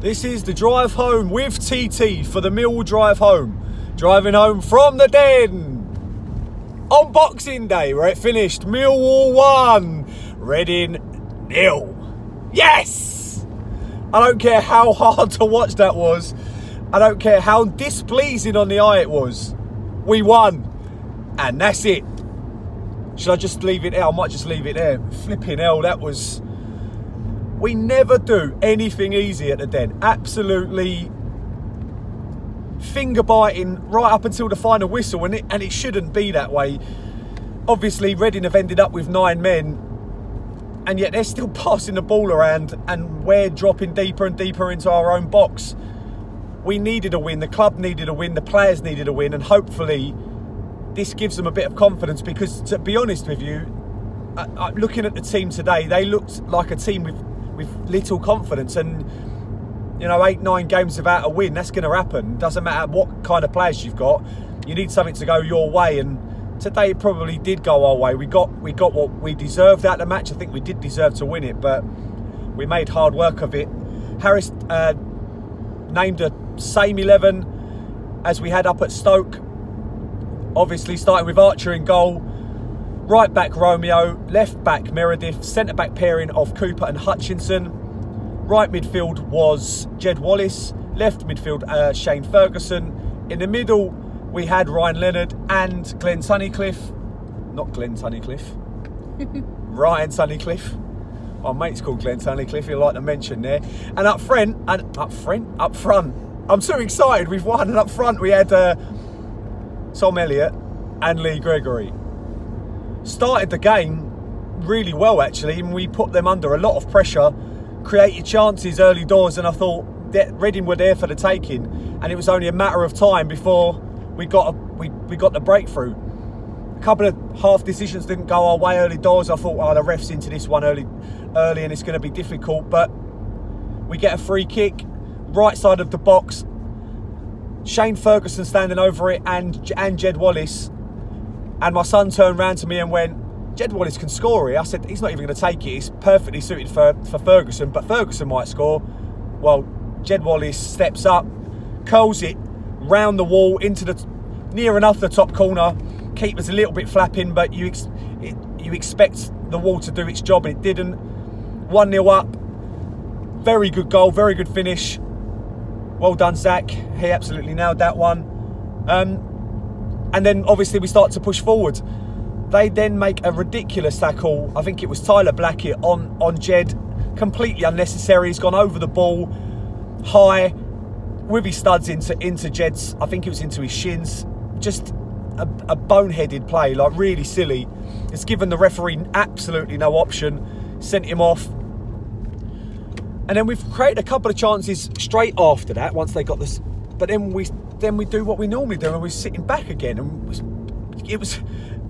This is the drive home with TT for the Millwall drive home. Driving home from the Den on Boxing Day, where it finished Millwall 1, Reading 0. Yes! I don't care how hard to watch that was. I don't care how displeasing on the eye it was. We won. And that's it. Should I just leave it there? I might just leave it there. Flipping hell, that was... We never do anything easy at the Den. Absolutely finger biting right up until the final whistle, and it shouldn't be that way. Obviously, Reading have ended up with 9 men, and yet they're still passing the ball around, and we're dropping deeper and deeper into our own box. We needed a win. The club needed a win. The players needed a win, and hopefully this gives them a bit of confidence. Because to be honest with you, looking at the team today, they looked like a team with little confidence, and you know, 8-9 games without a win, that's going to happen. Doesn't matter what kind of players you've got, you need something to go your way, and today it probably did go our way. We got what we deserved out of the match. I think we did deserve to win it, but we made hard work of it. Harris named the same 11 as we had up at Stoke, obviously starting with Archer in goal. Right back Romeo, left back Meredith, centre back pairing of Cooper and Hutchinson. Right midfield was Jed Wallace, left midfield Shane Ferguson. In the middle we had Ryan Leonard and Glenn Tunnicliffe. Not Glenn Tunnicliffe, Ryan Tunnicliffe. My mate's called Glenn Tunnicliffe, he'll like to mention there. And up front, I'm so excited, we've won. And up front we had Tom Elliott and Lee Gregory. Started the game really well, actually, and we put them under a lot of pressure, created chances early doors, and I thought that Reading were there for the taking, and it was only a matter of time before we got the breakthrough. A couple of half decisions didn't go our way early doors. I thought, oh, the ref's into this one early and it's going to be difficult, but we get a free kick, right side of the box, Shane Ferguson standing over it, and Jed Wallace. And my son turned round to me and went, Jed Wallace can score here. I said, he's not even going to take it. It's perfectly suited for Ferguson, but Ferguson might score. Well, Jed Wallace steps up, curls it round the wall into near enough the top corner. Keeper's a little bit flapping, but you expect the wall to do its job, and it didn't. 1-0 up. Very good goal, very good finish. Well done, Zach. He absolutely nailed that one. And then obviously we start to push forward. They then make a ridiculous tackle. I think it was Tyler Blackett on Jed. Completely unnecessary. He's gone over the ball high with his studs into Jed's. I think it was into his shins. Just a boneheaded play, like really silly. It's given the referee absolutely no option. Sent him off. And then we've created a couple of chances straight after that once they got this. But then we do what we normally do, and we're sitting back again. And it was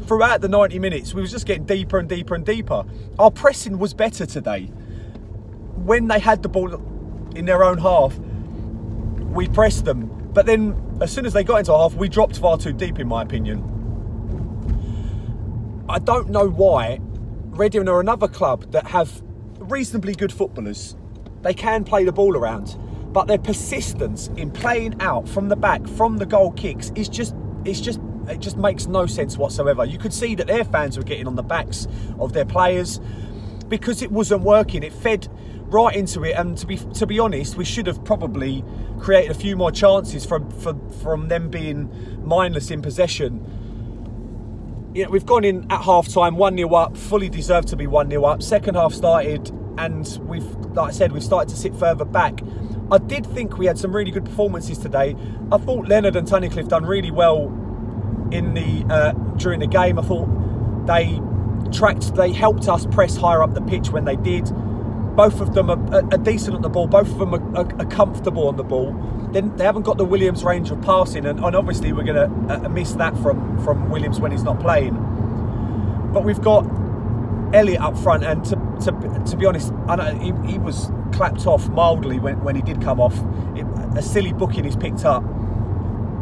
throughout the 90 minutes, we was just getting deeper and deeper and deeper. Our pressing was better today. When they had the ball in their own half, we pressed them. But then as soon as they got into our half, we dropped far too deep, in my opinion. I don't know why. Reading are another club that have reasonably good footballers. They can play the ball around. But their persistence in playing out from the back, from the goal kicks, it just makes no sense whatsoever. You could see that their fans were getting on the backs of their players because it wasn't working. It fed right into it, and to be honest, we should have probably created a few more chances from them being mindless in possession. You know, we've gone in at half time 1-0 up, fully deserved to be 1-0 up. Second half started, and like I said, we've started to sit further back. I did think we had some really good performances today. I thought Leonard and Tunnicliffe done really well in during the game. I thought they helped us press higher up the pitch when they did. Both of them are decent on the ball. Both of them are comfortable on the ball. Then they haven't got the Williams range of passing, and obviously we're going to miss that from Williams when he's not playing. But we've got Elliott up front, and to be honest, I know he was clapped off mildly when he did come off. A silly booking he's picked up,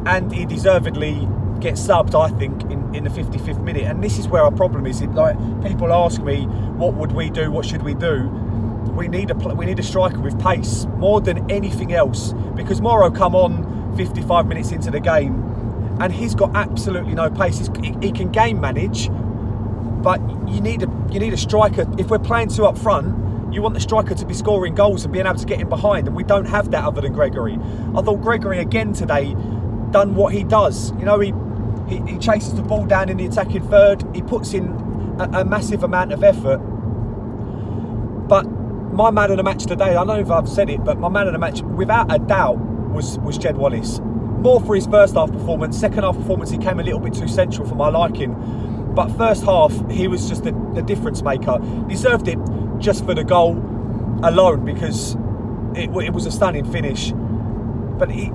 and he deservedly gets subbed, I think, in the 55th minute. And this is where our problem is. Like, people ask me, what would we do? What should we do? we need a striker with pace more than anything else, because Morrow come on 55 minutes into the game and he's got absolutely no pace. He can game manage, but you need a striker. If we're playing two up front, you want the striker to be scoring goals and being able to get in behind, and we don't have that other than Gregory. I thought Gregory again today done what he does. You know, he chases the ball down in the attacking third. He puts in a massive amount of effort. But my man of the match today, I don't know if I've said it, but my man of the match, without a doubt, was Jed Wallace. More for his first half performance. Second half performance, he came a little bit too central for my liking. But first half, he was just the difference maker. Deserved it just for the goal alone, because it was a stunning finish. But he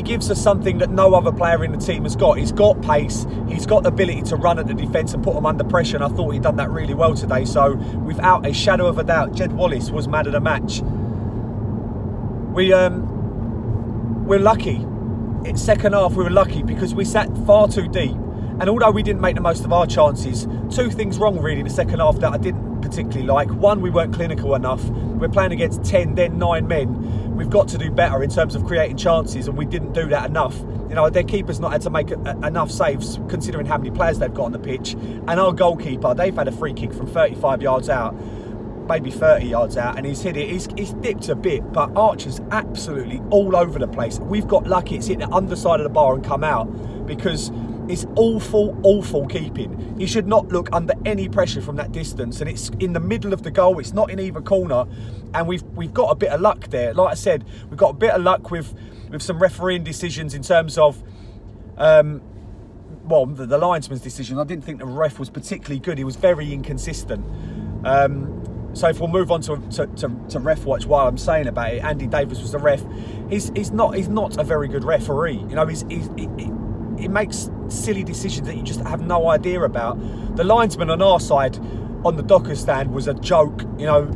gives us something that no other player in the team has got. He's got pace, he's got the ability to run at the defence and put them under pressure, and I thought he'd done that really well today. So without a shadow of a doubt, Jed Wallace was man of the match. We're lucky. In second half we were lucky because we sat far too deep, and although we didn't make the most of our chances, two things wrong really in the second half that I didn't particularly like. One, we weren't clinical enough. We're playing against 10, then 9 men. We've got to do better in terms of creating chances, and we didn't do that enough. You know, their keeper's not had to make enough saves considering how many players they've got on the pitch. And our goalkeeper, they've had a free kick from 35 yards out, maybe 30 yards out, and he's hit it. He's dipped a bit, but Archer's absolutely all over the place. We've got lucky it's hit the underside of the bar and come out, because it's awful keeping. He should not look under any pressure from that distance, and it's in the middle of the goal. It's not in either corner, and we've got a bit of luck there. Like I said, we've got a bit of luck with some refereeing decisions in terms of well, the linesman's decision. I didn't think the ref was particularly good. He was very inconsistent. So if we'll move on to ref watch while I'm saying about it, Andy Davis was the ref. He's not a very good referee. You know, he makes silly decisions that you just have no idea about. The linesman on our side on the Docker stand was a joke. You know,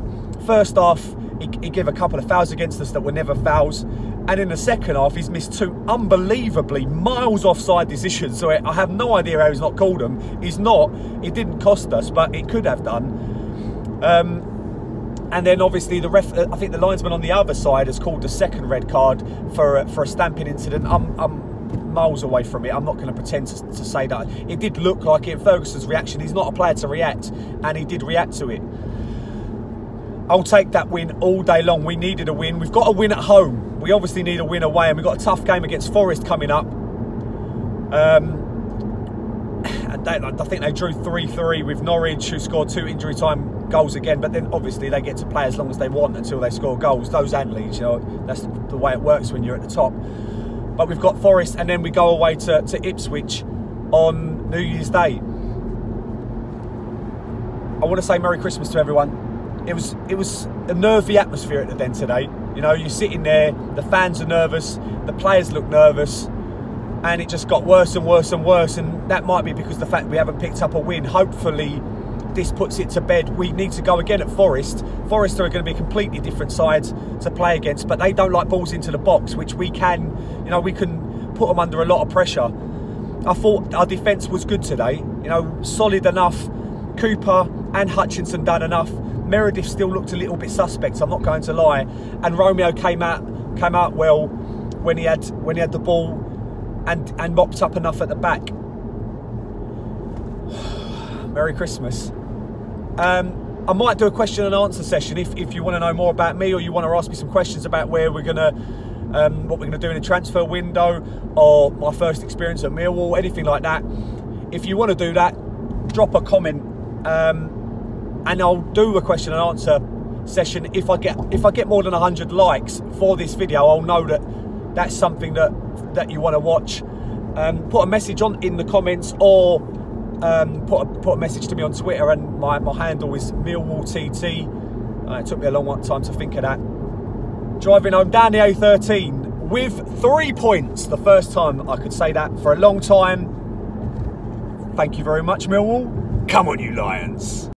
first half he gave a couple of fouls against us that were never fouls, and in the second half he's missed two unbelievably miles offside decisions. So I have no idea how he's not called them. It didn't cost us, but it could have done. And then obviously the ref, I think the linesman on the other side has called the second red card for a stamping incident. I'm miles away from it. I'm not going to pretend to say that. It did look like it. Ferguson's reaction, he's not a player to react, and he did react to it. I'll take that win all day long. We needed a win. We've got a win at home. We obviously need a win away, and we've got a tough game against Forest coming up. I think they drew 3-3 with Norwich, who scored 2 injury time goals again, but then obviously they get to play as long as they want until they score goals. Those and Leeds, you know, that's the way it works when you're at the top. But we've got Forest, and then we go away to Ipswich on New Year's Day. I want to say Merry Christmas to everyone. It was a nervy atmosphere at the Den today. You know, you're sitting there, the fans are nervous, the players look nervous, and it just got worse and worse and worse. And that might be because of the fact we haven't picked up a win. Hopefully this puts it to bed. We need to go again at Forest. Forest are going to be a completely different side to play against, but they don't like balls into the box, which we can, you know, we can put them under a lot of pressure. I thought our defence was good today, you know, solid enough. Cooper and Hutchinson done enough. Meredith still looked a little bit suspect, I'm not going to lie. And Romeo came out well when he had the ball and mopped up enough at the back. Merry Christmas. I might do a question and answer session if you want to know more about me, or you want to ask me some questions about where we're gonna what we're gonna do in the transfer window, or my first experience at Millwall, anything like that. If you want to do that, drop a comment, and I'll do a question and answer session. If I get more than 100 likes for this video, I'll know that that's something that you want to watch. Put a message in the comments, or put a message to me on Twitter, and my handle is MillwallTT. It took me a long time to think of that. Driving home down the A13 with 3 points. The first time I could say that for a long time. Thank you very much, Millwall. Come on, you Lions.